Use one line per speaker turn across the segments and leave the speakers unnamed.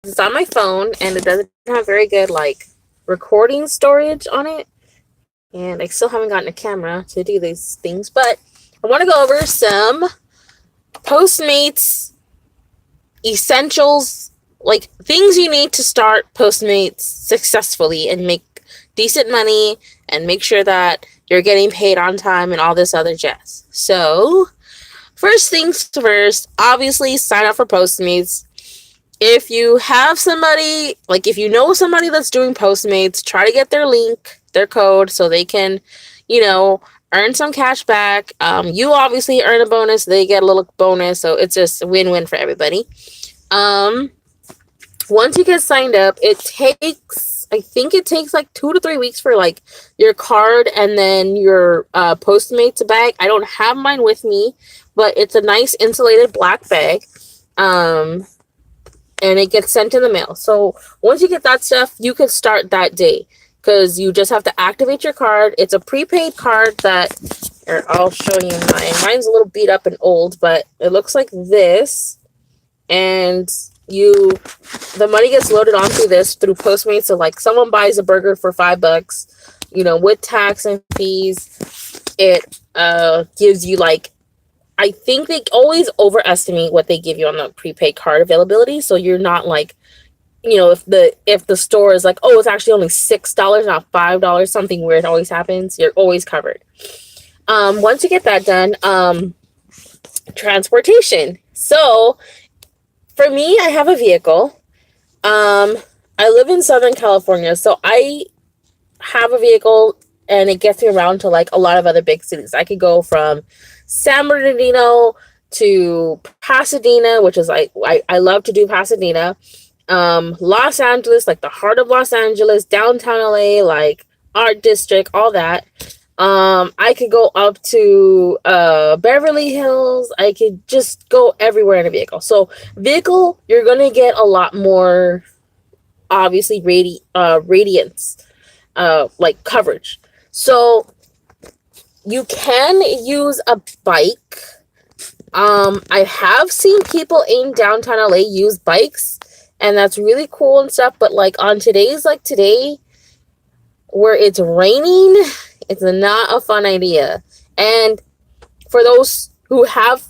it's on my phone and it doesn't have very good like recording storage on it. And I still haven't gotten a camera to do these things, but I want to go over some Postmates essentials, like things you need to start Postmates successfully and make decent money and make sure that you're getting paid on time and all this other jazz. So, first things first, obviously sign up for Postmates. If you have somebody, like if you know somebody that's doing Postmates, try to get their link, their code, so they can, you know, earn some cash back. You obviously earn a bonus, they get a little bonus, so it's just a win-win for everybody. Um, Once you get signed up, I think it takes like 2 to 3 weeks for like your card and then your Postmates bag. I don't have mine with me, but it's a nice insulated black bag. Um, and it gets sent in the mail. So once you get that stuff, you can start that day because you just have to activate your card. It's a prepaid card that, or I'll show you mine. Mine's a little beat up and old, but it looks like this. And the money gets loaded onto this through Postmates. So like someone buys a burger for $5, with tax and fees, it gives you like, I think they always overestimate what they give you on the prepaid card availability. So you're not like, if the store is like, oh, it's actually only $6, not $5, something weird always happens, you're always covered. Once you get that done, transportation. So for me, I have a vehicle. I live in Southern California, so I have a vehicle and it gets me around to like a lot of other big cities. I could go from San Bernardino to Pasadena, which is like, I love to do Pasadena. Los Angeles, like the heart of Los Angeles, downtown LA, like Art District, all that. I could go up to Beverly Hills. I could just go everywhere in a vehicle. So vehicle, you're gonna get a lot more obviously radiance, like coverage. So you can use a bike. I have seen people in downtown LA use bikes, and that's really cool and stuff. But like on today's like today, where it's raining, it's not a fun idea. And for those who have,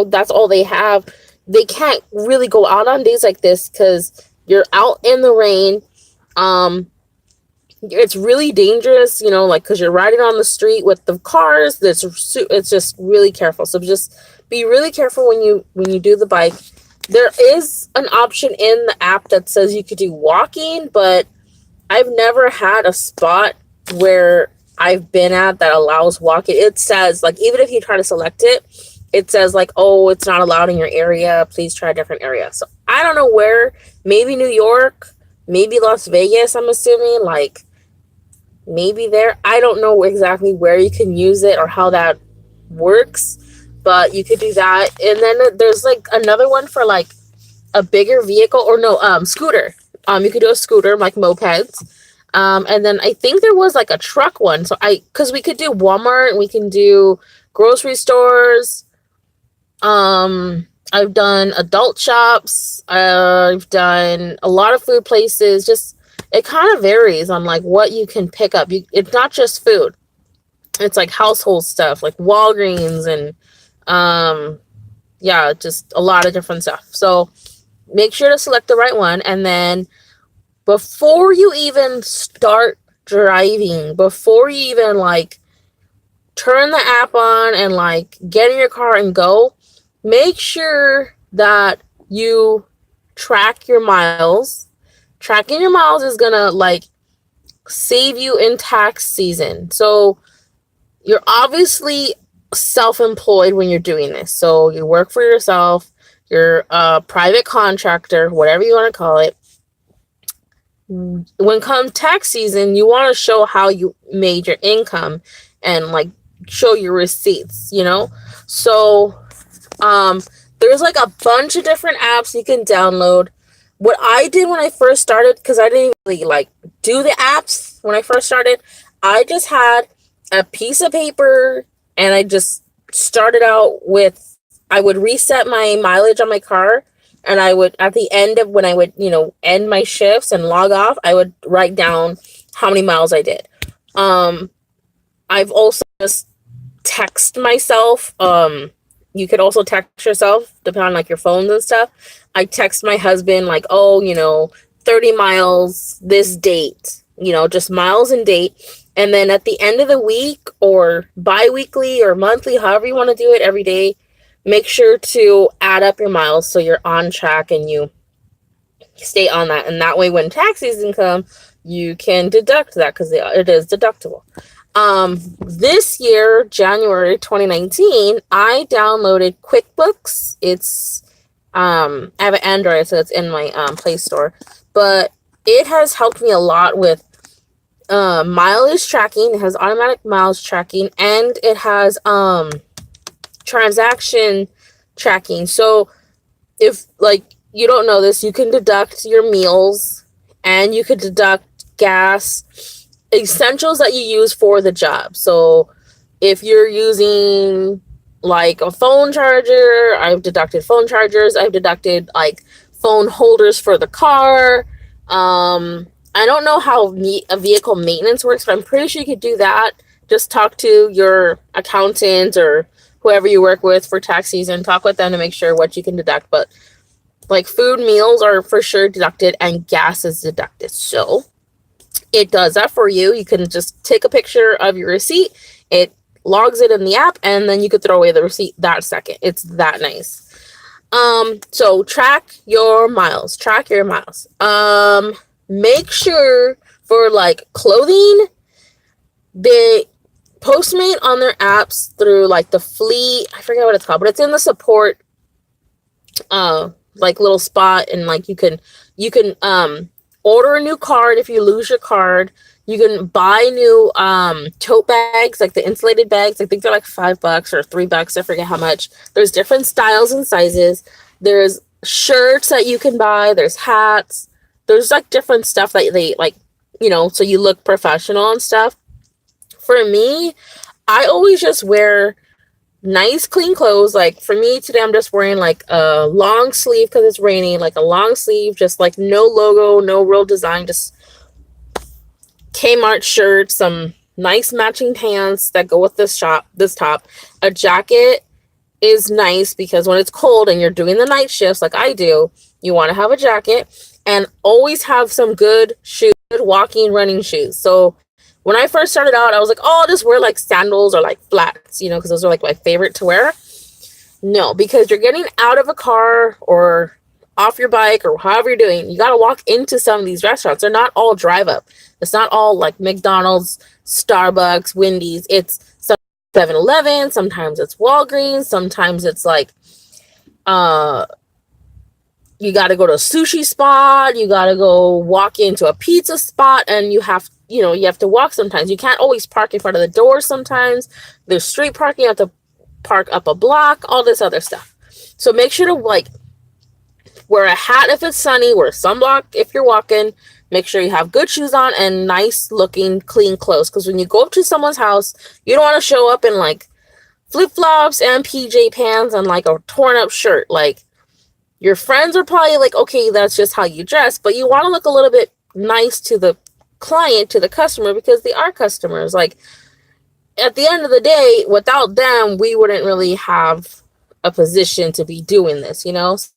that's all they have, they can't really go out on days like this because you're out in the rain. It's really dangerous, like because you're riding on the street with the cars. It's just really careful. So just be really careful when you do the bike. There is an option in the app that says you could do walking, but I've never had a spot where I've been at that allows walking. It says like, even if you try to select it, it says like, oh, it's not allowed in your area. Please try a different area. So I don't know where. Maybe New York, maybe Las Vegas. I'm assuming like maybe there. I don't know exactly where you can use it or how that works, but you could do that. And then there's like another one for like a bigger vehicle, or no, scooter. You could do a scooter, like mopeds. And then I think there was like a truck one. So because we could do Walmart, we can do grocery stores. I've done adult shops. I've done a lot of food places. Just, it kind of varies on like what you can pick up. It's not just food. It's like household stuff, like Walgreens and, yeah, just a lot of different stuff. So make sure to select the right one. And then before you even start driving, before you even like turn the app on and like get in your car and go, make sure that you track your miles. Tracking your miles is gonna like save you in tax season. So you're obviously self-employed when you're doing this. So you work for yourself, you're a private contractor, whatever you want to call it. When come tax season, you want to show how you made your income and like show your receipts, So there's like a bunch of different apps you can download. What I did when I first started, because I didn't really like do the apps when I first started, I just had a piece of paper and I just started out with, I would reset my mileage on my car And I would, at the end of when I would, end my shifts and log off, I would write down how many miles I did. I've also just text myself. You could also text yourself, depending on like your phones and stuff. I text my husband like, oh, 30 miles this date, just miles and date. And then at the end of the week or bi-weekly or monthly, however you want to do it every day, make sure to add up your miles so you're on track and you stay on that. And that way when tax season comes, you can deduct that because it is deductible. This year, January 2019, I downloaded QuickBooks. It's, I have an Android, so it's in my Play Store, but it has helped me a lot with mileage tracking. It has automatic mileage tracking, and it has transaction tracking. So if like you don't know this, you can deduct your meals and you could deduct gas, essentials that you use for the job. So if you're using like a phone charger, I've deducted phone chargers. I've deducted like phone holders for the car. I don't know how a vehicle maintenance works, but I'm pretty sure you could do that. Just talk to your accountant or whoever you work with for tax season. Talk with them to make sure what you can deduct. But like food, meals are for sure deducted, and gas is deducted. So it does that for you. You can just take a picture of your receipt. It logs it in the app, and then you could throw away the receipt that second. It's that nice. So track your miles. Make sure for like clothing, they Postmate on their apps through like the fleet. I forget what it's called, but it's in the support like little spot, and like you can order a new card if you lose your card. You can buy new tote bags, like the insulated bags. I think they're like $5 or $3. I forget how much. There's different styles and sizes. There's shirts that you can buy. There's hats. There's like different stuff that they like, so you look professional and stuff. For me, I always just wear nice, clean clothes. Like for me today, I'm just wearing like a long sleeve because it's raining, like a long sleeve, just like no logo, no real design, just Kmart shirt, some nice matching pants that go with this top. A jacket is nice because when it's cold and you're doing the night shifts like I do, you want to have a jacket, and always have some good shoes, good walking, running shoes. So when I first started out, I was like, oh, I'll just wear like sandals or like flats, because those are like my favorite to wear. No, because you're getting out of a car or off your bike or however you're doing, you got to walk into some of these restaurants. They're not all drive up. It's not all like McDonald's, Starbucks, Wendy's. It's some 7-Eleven. Sometimes it's Walgreens. Sometimes it's like, you got to go to a sushi spot. You got to go walk into a pizza spot, and you have to walk sometimes. You can't always park in front of the door sometimes. There's street parking. You have to park up a block, all this other stuff. So make sure to like wear a hat if it's sunny, wear sunblock if you're walking. Make sure you have good shoes on and nice looking, clean clothes. Because when you go up to someone's house, you don't want to show up in like flip-flops and PJ pants and like a torn up shirt. Like your friends are probably like, okay, that's just how you dress. But you want to look a little bit nice to the client, to the customer, because they are customers. Like at the end of the day, without them, we wouldn't really have a position to be doing this,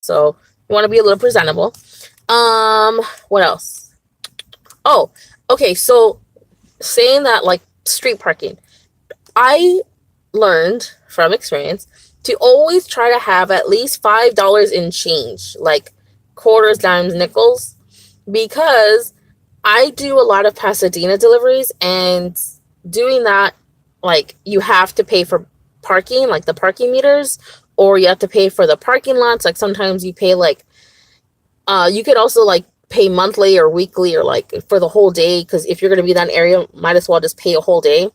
So you want to be a little presentable. What else? Oh, okay. So saying that, like street parking, I learned from experience to always try to have at least $5 in change, like quarters, dimes, nickels, because I do a lot of Pasadena deliveries, and doing that, like you have to pay for parking, like the parking meters, or you have to pay for the parking lots. Like sometimes you pay like, you could also like pay monthly or weekly or like for the whole day. Cause if you're going to be in that area, might as well just pay a whole day.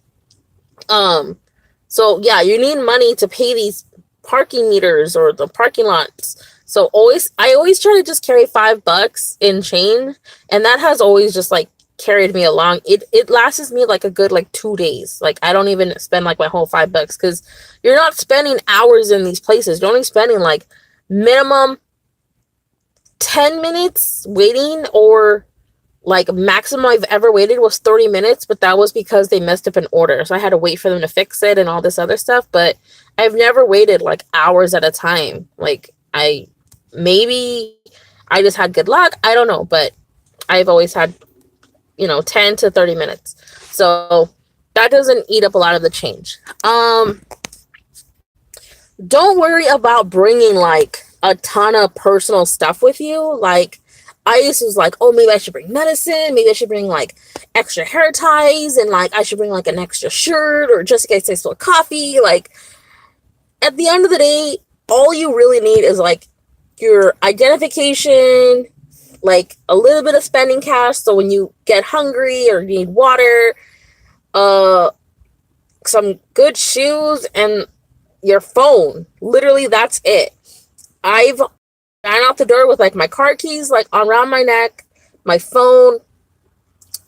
So yeah, you need money to pay these parking meters or the parking lots. So I always try to just carry $5 in change. And that has always just like carried me along. It lasts me like a good like 2 days. Like I don't even spend like my whole $5 because you're not spending hours in these places. You're only spending like minimum 10 minutes waiting, or like maximum I've ever waited was 30 minutes, but that was because they messed up an order. So I had to wait for them to fix it and all this other stuff. But I've never waited like hours at a time. Like maybe I just had good luck. I don't know, but I've always had, 10 to 30 minutes. So that doesn't eat up a lot of the change. Don't worry about bringing like a ton of personal stuff with you. Like, I just was like, oh, maybe I should bring medicine. Maybe I should bring like extra hair ties, and like I should bring like an extra shirt, or just in case I spill coffee. Like, at the end of the day, all you really need is like your identification, like a little bit of spending cash. So when you get hungry or need water, some good shoes, and your phone. Literally, that's it. I've ran out the door with like my car keys like around my neck, my phone,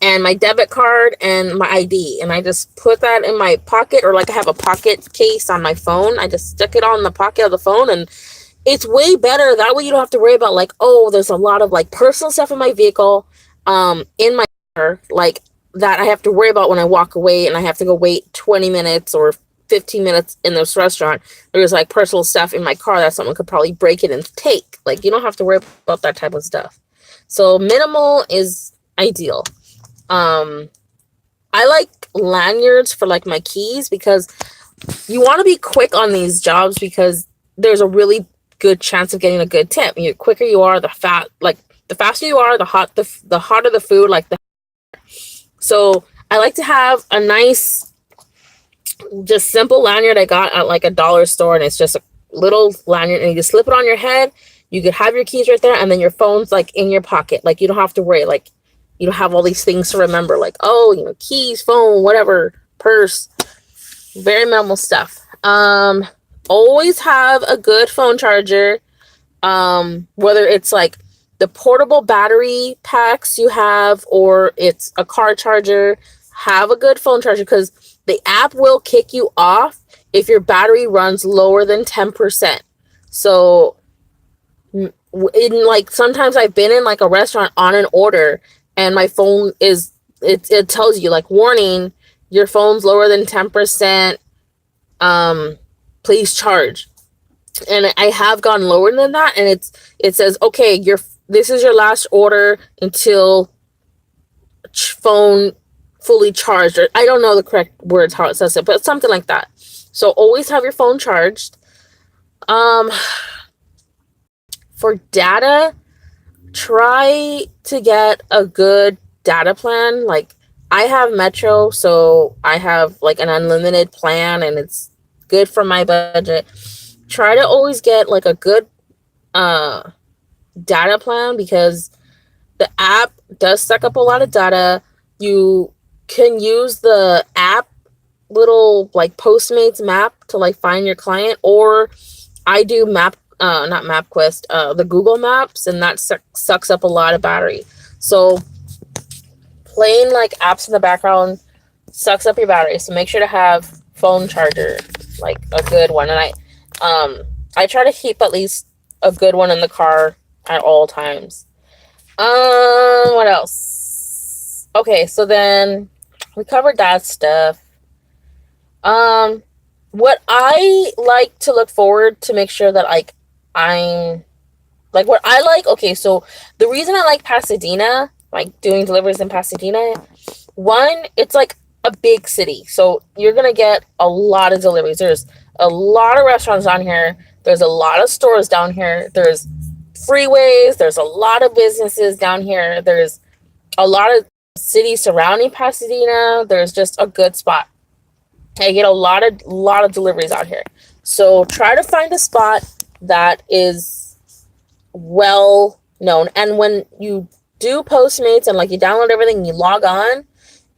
and my debit card and my ID, and I just put that in my pocket, or like I have a pocket case on my phone. I just stick it on the pocket of the phone, and it's way better that way. You don't have to worry about like, oh, there's a lot of like personal stuff in my vehicle, in my car, like that I have to worry about when I walk away, and I have to go wait 20 minutes or 15 minutes in this restaurant. There's like personal stuff in my car that someone could probably break it and take. Like, you don't have to worry about that type of stuff. So minimal is ideal. I like lanyards for like my keys, because you want to be quick on these jobs, because there's a really good chance of getting a good tip. The quicker you are, the faster you are, the hotter the food, like so I like to have a nice, just simple lanyard I got at like a dollar store, and it's just a little lanyard, and you just slip it on your head. You could have your keys right there, and then your phone's like in your pocket. Like, you don't have to worry. Like, you don't have all these things to remember, like, oh, keys, phone, whatever, purse. Very minimal stuff. Always have a good phone charger. Whether it's like the portable battery packs you have, or it's a car charger, have a good phone charger, because the app will kick you off if your battery runs lower than 10%. So in like, sometimes I've been in like a restaurant on an order, and my phone it tells you like, warning, your phone's lower than 10%. Please charge. And I have gone lower than that, and it says, okay, this is your last order until phone fully charged, or I don't know the correct words how it says it, but something like that. So always have your phone charged. For data, try to get a good data plan. Like, I have Metro, so I have like an unlimited plan, and it's good for my budget. Try to always get like a good data plan, because the app does suck up a lot of data. You can use the app little like Postmates map to like find your client, or I do not MapQuest, the Google Maps, and that sucks up a lot of battery. So playing like apps in the background sucks up your battery. So make sure to have phone charger, like a good one. And I try to keep at least a good one in the car at all times. What else? Okay, so then we covered that stuff. What I like to look forward to make sure that like I'm like what I like. Okay, so the reason I like Pasadena, like doing deliveries in Pasadena, one, it's like a big city, so you're gonna get a lot of deliveries. There's a lot of restaurants down here. There's a lot of stores down here. There's freeways. There's a lot of businesses down here. There's a lot of cities surrounding Pasadena. There's just a good spot. I get a lot of deliveries out here. So try to find a spot that is well known. And when you do Postmates and like you download everything and you log on,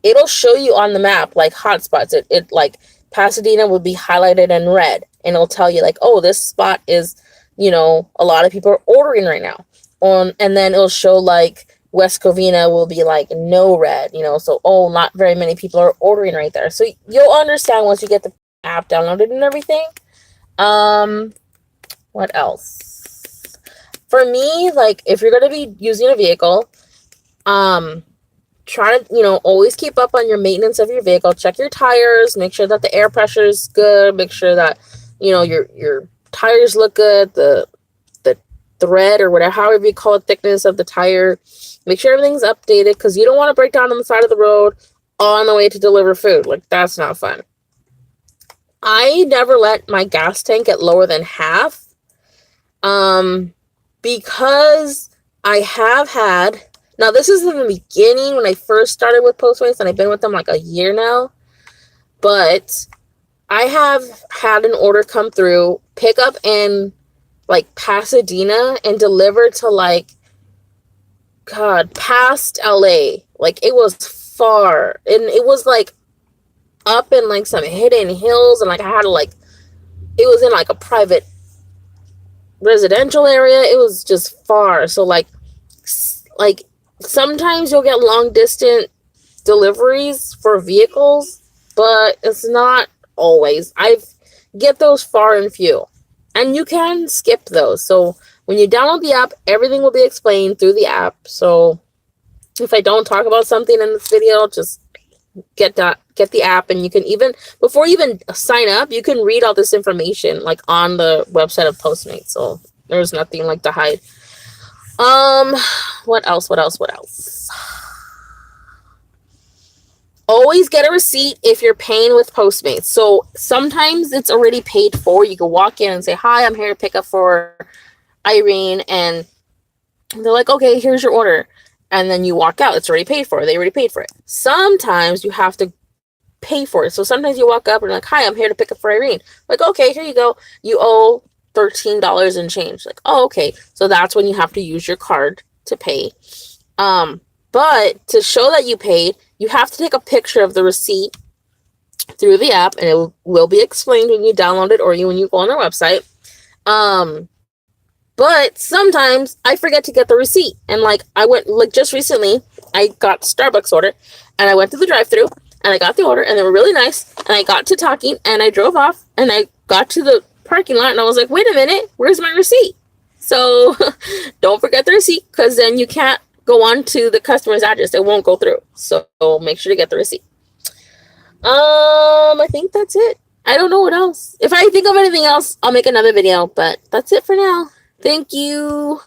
it'll show you on the map like hotspots. It like Pasadena would be highlighted in red, and it'll tell you like, oh, this spot is, a lot of people are ordering right now. And then it'll show like West Covina will be like no red, so, oh, not very many people are ordering right there. So you'll understand once you get the app downloaded and everything. What else? For me, like, if you're going to be using a vehicle, try to, always keep up on your maintenance of your vehicle. Check your tires, make sure that the air pressure is good, make sure that, your tires look good, the thread or whatever, however you call it, thickness of the tire. Make sure everything's updated, because you don't want to break down on the side of the road on the way to deliver food. Like, that's not fun. I never let my gas tank get lower than half, because I have had, now this is in the beginning when I first started with Postmates, and I've been with them like a year now, but I have had an order come through, pick up in like Pasadena and deliver to like, God, past LA. Like, it was far, and it was like up in like some hidden hills, and like I had to like, it was in like a private residential area. It was just far. So like sometimes you'll get long distance deliveries for vehicles, but it's not always. I get those far and few, and you can skip those. So when you download the app, everything will be explained through the app. So if I don't talk about something in this video, just get the app, and you can, even before you even sign up, you can read all this information like on the website of Postmates. So there's nothing like to hide. What else? Always get a receipt if you're paying with Postmates. So sometimes it's already paid for. You can walk in and say, "Hi, I'm here to pick up for Irene," and they're like, "Okay, here's your order." And then you walk out. It's already paid for. They already paid for it. Sometimes you have to pay for it. So sometimes you walk up and you're like, "Hi, I'm here to pick up for Irene." Like, "Okay, here you go. You owe $13 and change." Like, "Oh, okay." So that's when you have to use your card to pay. But to show that you paid, you have to take a picture of the receipt through the app, and it will be explained when you download it or when you go on their website. But sometimes I forget to get the receipt. And like, I went, like, just recently, I got Starbucks order, and I went to the drive-thru, and I got the order, and they were really nice, and I got to talking, and I drove off, and I got to the parking lot, and I was like, "Wait a minute, where's my receipt?" So don't forget the receipt, because then you can't go on to the customer's address. It won't go through. So make sure to get the receipt. I think that's it. I don't know what else. If I think of anything else, I'll make another video, but that's it for now. Thank you.